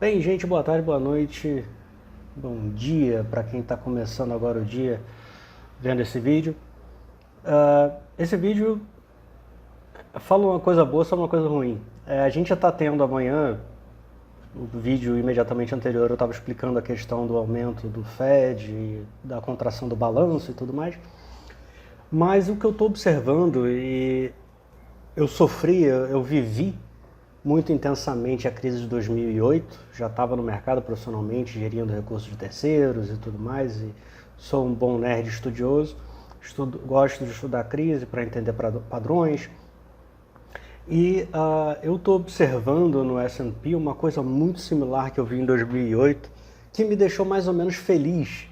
Bem, gente, boa tarde, boa noite, bom dia para quem está começando agora o dia vendo esse vídeo. Esse vídeo fala uma coisa boa, só uma coisa ruim. A gente já está tendo amanhã, o vídeo imediatamente anterior eu estava explicando a questão do aumento do Fed, da contração do balanço e tudo mais. Mas o que eu estou observando, e eu vivi muito intensamente a crise de 2008, já estava no mercado profissionalmente, gerindo recursos de terceiros e tudo mais, e sou um bom nerd estudioso, gosto de estudar a crise para entender padrões, e eu estou observando no S&P uma coisa muito similar que eu vi em 2008, que me deixou mais ou menos feliz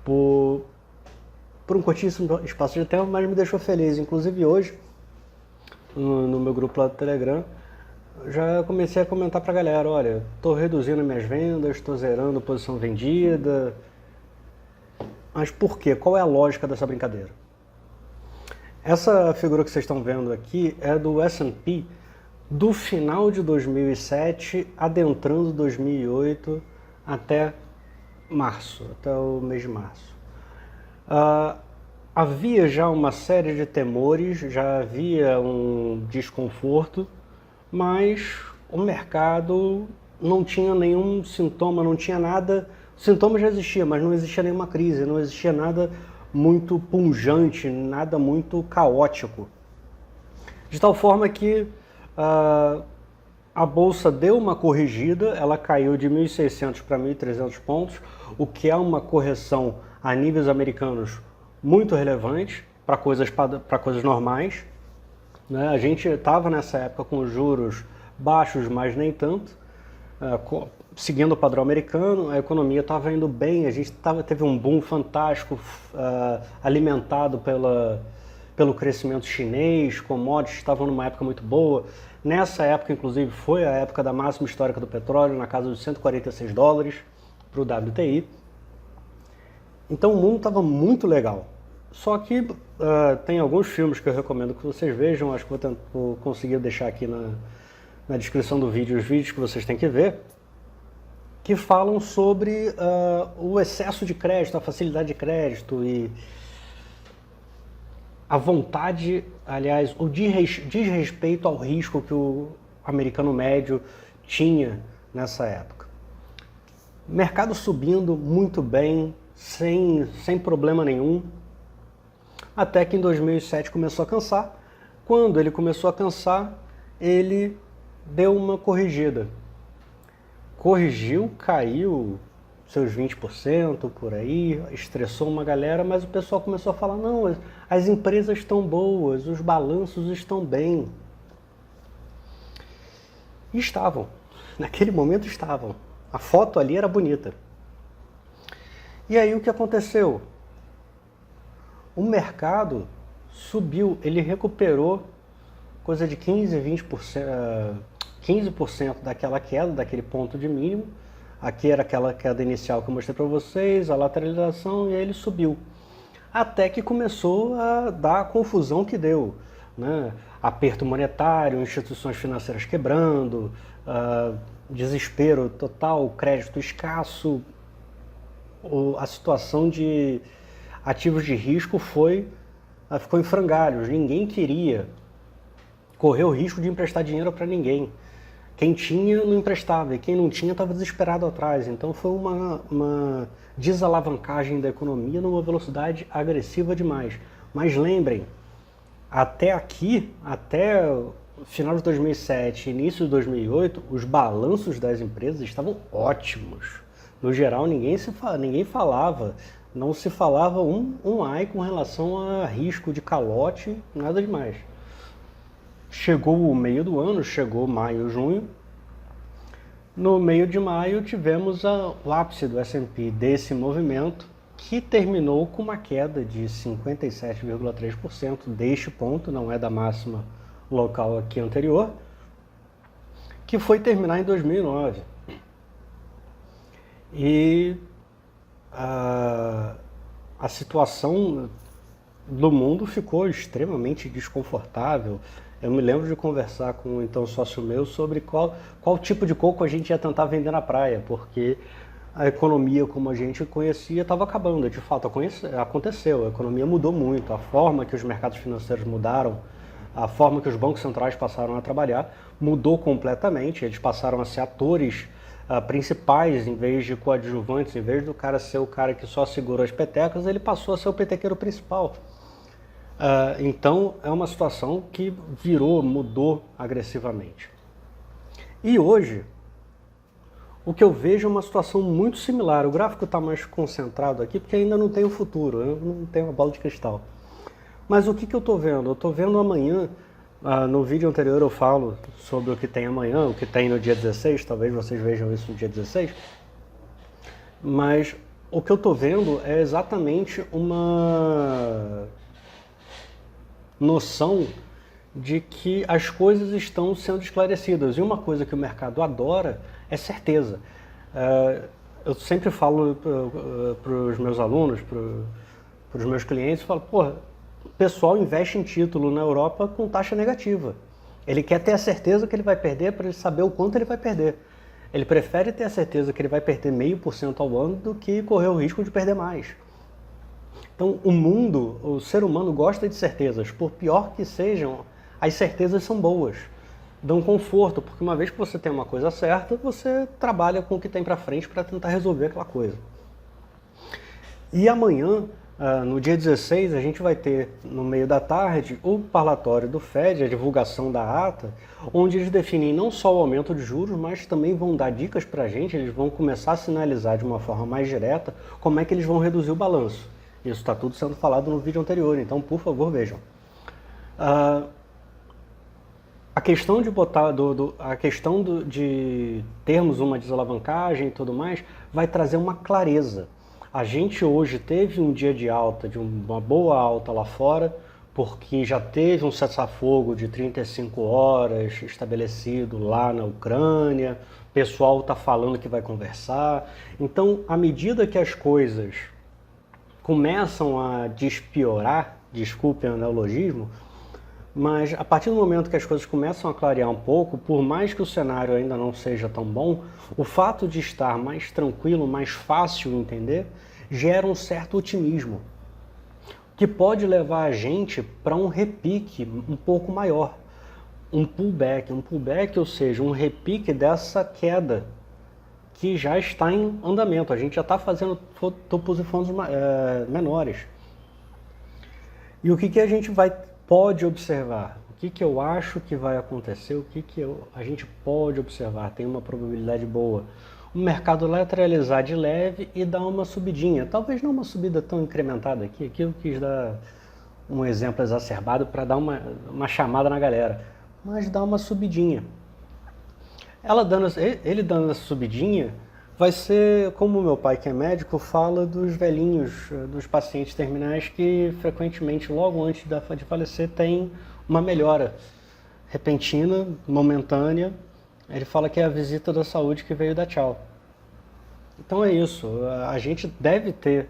por um curtíssimo espaço de tempo, mas me deixou feliz. Inclusive hoje, no meu grupo lá do Telegram, já comecei a comentar pra galera, olha, tô reduzindo minhas vendas, tô zerando posição vendida. Mas por quê? Qual é a lógica dessa brincadeira? Essa figura que vocês estão vendo aqui é do S&P do final de 2007, adentrando 2008 até março, até o mês de março. Havia já uma série de temores, já havia um desconforto, mas o mercado não tinha nenhum sintoma, não tinha nada. O sintoma já existia, mas não existia nenhuma crise, não existia nada muito pungente, nada muito caótico. De tal forma que a bolsa deu uma corrigida, ela caiu de 1.600 para 1.300 pontos, o que é uma correção a níveis americanos muito relevante para coisas normais. Né? A gente estava nessa época com juros baixos, mas nem tanto. Seguindo o padrão americano, a economia estava indo bem, a gente teve um boom fantástico alimentado pelo crescimento chinês, commodities estavam numa época muito boa. Nessa época, inclusive, foi a época da máxima histórica do petróleo, na casa dos $146 para o WTI. Então o mundo estava muito legal. Só que tem alguns filmes que eu recomendo que vocês vejam, acho que vou conseguir deixar aqui na descrição do vídeo os vídeos que vocês têm que ver, que falam sobre o excesso de crédito, a facilidade de crédito e a vontade, aliás, o desrespeito ao risco que o americano médio tinha nessa época. Mercado subindo muito bem, sem problema nenhum, até que em 2007 começou a cansar. Quando ele começou a cansar, ele deu uma corrigida. Corrigiu, caiu seus 20% por aí, estressou uma galera, mas o pessoal começou a falar, não, as empresas estão boas, os balanços estão bem. E estavam, naquele momento estavam. A foto ali era bonita. E aí o que aconteceu? O mercado subiu, ele recuperou coisa de 15% daquela queda, daquele ponto de mínimo. Aqui era aquela queda inicial que eu mostrei para vocês, a lateralização, e aí ele subiu. Até que começou a dar a confusão que deu, né? Aperto monetário, instituições financeiras quebrando, desespero total, crédito escasso, a situação de ativos de risco ficou em frangalhos. Ninguém queria correr o risco de emprestar dinheiro para ninguém. Quem tinha não emprestava e quem não tinha estava desesperado atrás. Então foi uma desalavancagem da economia numa velocidade agressiva demais. Mas lembrem, até aqui, até o final de 2007, início de 2008, os balanços das empresas estavam ótimos. No geral, ninguém falava, não se falava um ai com relação a risco de calote, nada demais. Chegou o meio do ano, chegou maio, junho. No meio de maio tivemos o ápice do S&P desse movimento, que terminou com uma queda de 57,3% deste ponto, não é da máxima local aqui anterior, que foi terminar em 2009. E a situação do mundo ficou extremamente desconfortável. Eu me lembro de conversar com então sócio meu sobre qual tipo de coco a gente ia tentar vender na praia, porque a economia como a gente conhecia estava acabando. De fato, aconteceu, a economia mudou muito, a forma que os mercados financeiros mudaram, a forma que os bancos centrais passaram a trabalhar mudou completamente. Eles passaram a ser atores principais em vez de coadjuvantes. Em vez do cara ser o cara que só segura as petecas, ele passou a ser o petequeiro principal. Então é uma situação que mudou agressivamente. E hoje, o que eu vejo é uma situação muito similar. O gráfico está mais concentrado aqui porque ainda não tem o futuro, eu não tenho uma bola de cristal. Mas o que eu estou vendo? Eu estou vendo amanhã, no vídeo anterior eu falo sobre o que tem amanhã, o que tem no dia 16, talvez vocês vejam isso no dia 16. Mas o que eu estou vendo é exatamente uma noção de que as coisas estão sendo esclarecidas. E uma coisa que o mercado adora é certeza. Eu sempre falo para os meus alunos, para os meus clientes, falo, porra, o pessoal investe em título na Europa com taxa negativa. Ele quer ter a certeza que ele vai perder para ele saber o quanto ele vai perder. Ele prefere ter a certeza que ele vai perder 0,5% ao ano do que correr o risco de perder mais. Então, o ser humano gosta de certezas. Por pior que sejam, as certezas são boas. Dão conforto, porque uma vez que você tem uma coisa certa, você trabalha com o que tem para frente para tentar resolver aquela coisa. E amanhã, no dia 16, a gente vai ter, no meio da tarde, o parlatório do Fed, a divulgação da ata, onde eles definem não só o aumento de juros, mas também vão dar dicas para a gente, eles vão começar a sinalizar de uma forma mais direta como é que eles vão reduzir o balanço. Isso está tudo sendo falado no vídeo anterior, então por favor vejam. A questão de termos uma desalavancagem e tudo mais vai trazer uma clareza. A gente hoje teve um dia de alta, de uma boa alta lá fora, porque já teve um cessar-fogo de 35 horas estabelecido lá na Ucrânia, o pessoal está falando que vai conversar. Então, à medida que as coisas começam a despiorar, desculpem o neologismo, mas a partir do momento que as coisas começam a clarear um pouco, por mais que o cenário ainda não seja tão bom, o fato de estar mais tranquilo, mais fácil de entender, gera um certo otimismo, que pode levar a gente para um repique um pouco maior, um pullback, ou seja, um repique dessa queda que já está em andamento. A gente já está fazendo topos e fundos menores. E o que a gente pode observar? O que eu acho que vai acontecer? O que a gente pode observar? Tem uma probabilidade boa. O mercado lateralizar de leve e dar uma subidinha. Talvez não uma subida tão incrementada aqui. Aqui eu quis dar um exemplo exacerbado para dar uma chamada na galera. Mas dar uma subidinha. Ele dando essa subidinha, vai ser como o meu pai, que é médico, fala dos velhinhos, dos pacientes terminais que frequentemente, logo antes de falecer, tem uma melhora repentina, momentânea. Ele fala que é a visita da saúde que veio dar tchau. Então é isso, a gente deve ter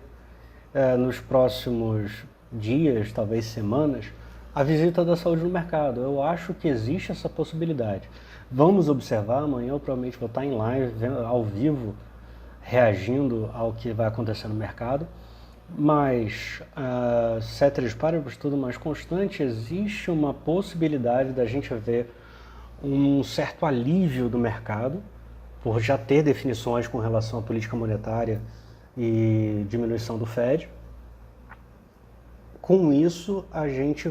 nos próximos dias, talvez semanas, a visita da saúde no mercado. Eu acho que existe essa possibilidade. Vamos observar, amanhã eu provavelmente vou estar em live, ao vivo, reagindo ao que vai acontecer no mercado. Mas, ceteris paribus, tudo mais constante, existe uma possibilidade da gente ver um certo alívio do mercado, por já ter definições com relação à política monetária e diminuição do Fed. Com isso, a gente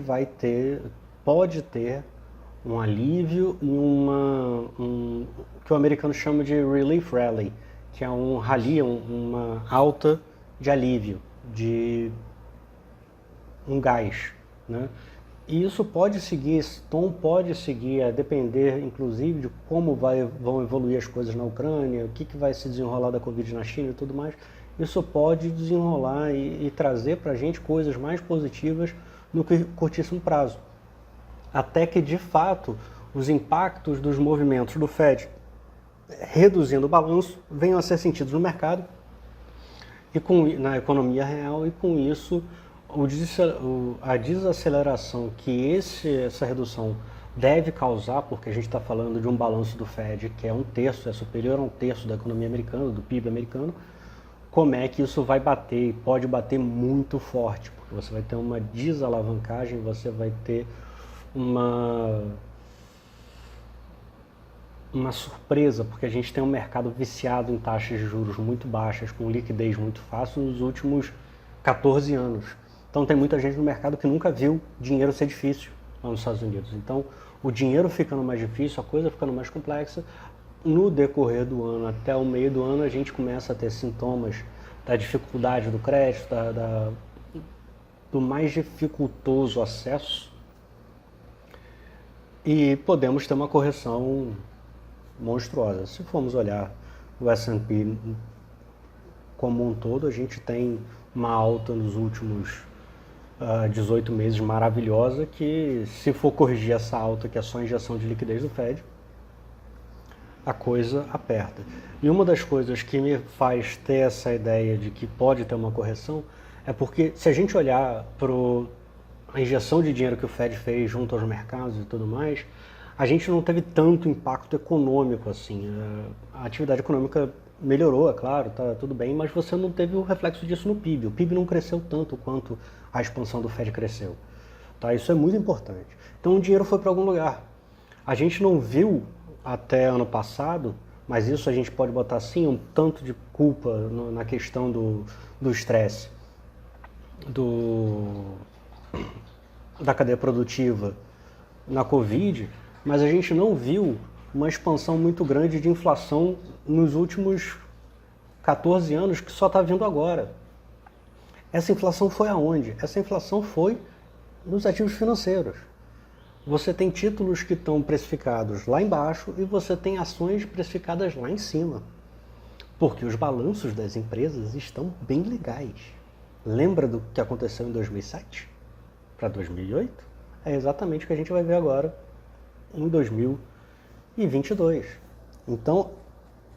pode ter um alívio e que o americano chama de relief rally, que é um rally, uma alta de alívio, de um gás, né? E isso pode seguir, esse tom pode seguir, a depender inclusive de como vão evoluir as coisas na Ucrânia, o que vai se desenrolar da Covid na China e tudo mais. Isso pode desenrolar e trazer para a gente coisas mais positivas no curtíssimo prazo. Até que, de fato, os impactos dos movimentos do Fed reduzindo o balanço venham a ser sentidos no mercado e na economia real, e com isso a desaceleração que essa redução deve causar, porque a gente está falando de um balanço do Fed que é 1/3, é superior a 1/3 da economia americana, do PIB americano, como é que isso vai bater, e pode bater muito forte, porque você vai ter uma desalavancagem, você vai ter uma surpresa, porque a gente tem um mercado viciado em taxas de juros muito baixas, com liquidez muito fácil nos últimos 14 anos. Então tem muita gente no mercado que nunca viu dinheiro ser difícil lá nos Estados Unidos. Então o dinheiro ficando mais difícil, a coisa ficando mais complexa, no decorrer do ano, até o meio do ano, a gente começa a ter sintomas da dificuldade do crédito, do mais dificultoso acesso, e podemos ter uma correção monstruosa. Se formos olhar o S&P como um todo, a gente tem uma alta nos últimos 18 meses maravilhosa, que se for corrigir essa alta, que é só injeção de liquidez do Fed, a coisa aperta. E uma das coisas que me faz ter essa ideia de que pode ter uma correção é porque, se a gente olhar para a injeção de dinheiro que o Fed fez junto aos mercados e tudo mais, a gente não teve tanto impacto econômico assim. A atividade econômica melhorou, é claro, tá tudo bem, mas você não teve o reflexo disso no PIB. O PIB não cresceu tanto quanto a expansão do Fed cresceu. Tá? Isso é muito importante. Então o dinheiro foi para algum lugar. A gente não viu até ano passado, mas isso a gente pode botar sim um tanto de culpa na questão do estresse, da cadeia produtiva na Covid, mas a gente não viu uma expansão muito grande de inflação nos últimos 14 anos, que só está vindo agora. Essa inflação foi aonde? Essa inflação foi nos ativos financeiros. Você tem títulos que estão precificados lá embaixo e você tem ações precificadas lá em cima. Porque os balanços das empresas estão bem legais. Lembra do que aconteceu em 2007 para 2008? É exatamente o que a gente vai ver agora em 2022. Então,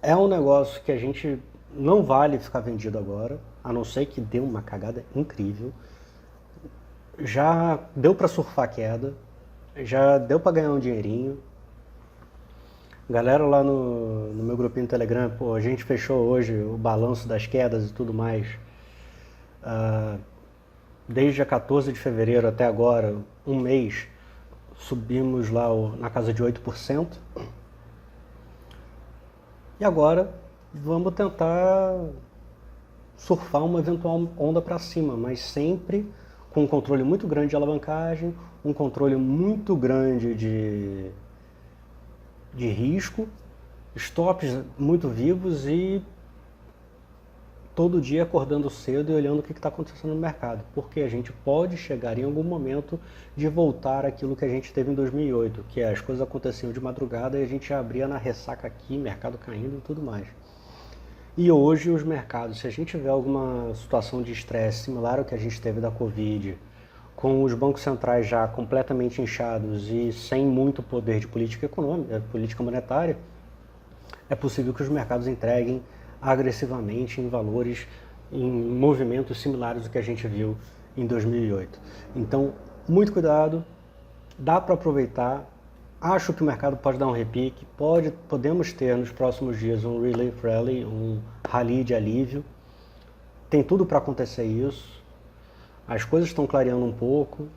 é um negócio que a gente não vale ficar vendido agora, a não ser que dê uma cagada incrível. Já deu para surfar a queda, já deu para ganhar um dinheirinho. Galera lá no meu grupinho no Telegram, pô, a gente fechou hoje o balanço das quedas e tudo mais. Desde a 14 de fevereiro até agora, um mês, subimos lá na casa de 8%. E agora vamos tentar surfar uma eventual onda para cima, mas sempre com um controle muito grande de alavancagem, um controle muito grande de risco, stops muito vivos e todo dia acordando cedo e olhando o que está acontecendo no mercado, porque a gente pode chegar em algum momento de voltar àquilo que a gente teve em 2008, que as coisas aconteciam de madrugada e a gente abria na ressaca aqui, mercado caindo e tudo mais. E hoje os mercados, se a gente tiver alguma situação de estresse similar ao que a gente teve da Covid, com os bancos centrais já completamente inchados e sem muito poder de política econômica, política monetária, é possível que os mercados entreguem agressivamente em valores, em movimentos similares ao que a gente viu em 2008. Então, muito cuidado, dá para aproveitar. Acho que o mercado pode dar um repique, podemos ter nos próximos dias um relief rally, um rally de alívio. Tem tudo para acontecer isso. As coisas estão clareando um pouco.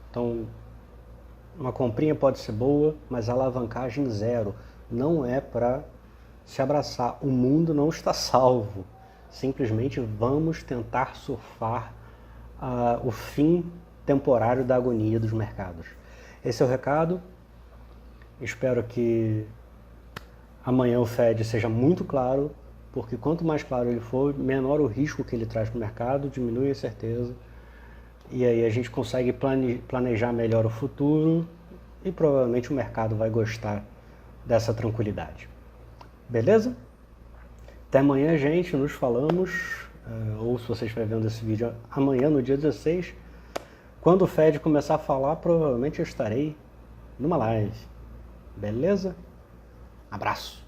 Então, uma comprinha pode ser boa, mas a alavancagem zero. Não é para se abraçar. O mundo não está salvo. Simplesmente vamos tentar surfar o fim temporário da agonia dos mercados. Esse é o recado. Espero que amanhã o Fed seja muito claro, porque quanto mais claro ele for, menor o risco que ele traz para o mercado, diminui a incerteza, e aí a gente consegue planejar melhor o futuro e provavelmente o mercado vai gostar dessa tranquilidade. Beleza? Até amanhã, gente, nos falamos, ou se você estiver vendo esse vídeo amanhã, no dia 16, quando o Fed começar a falar, provavelmente eu estarei numa live. Beleza? Abraço!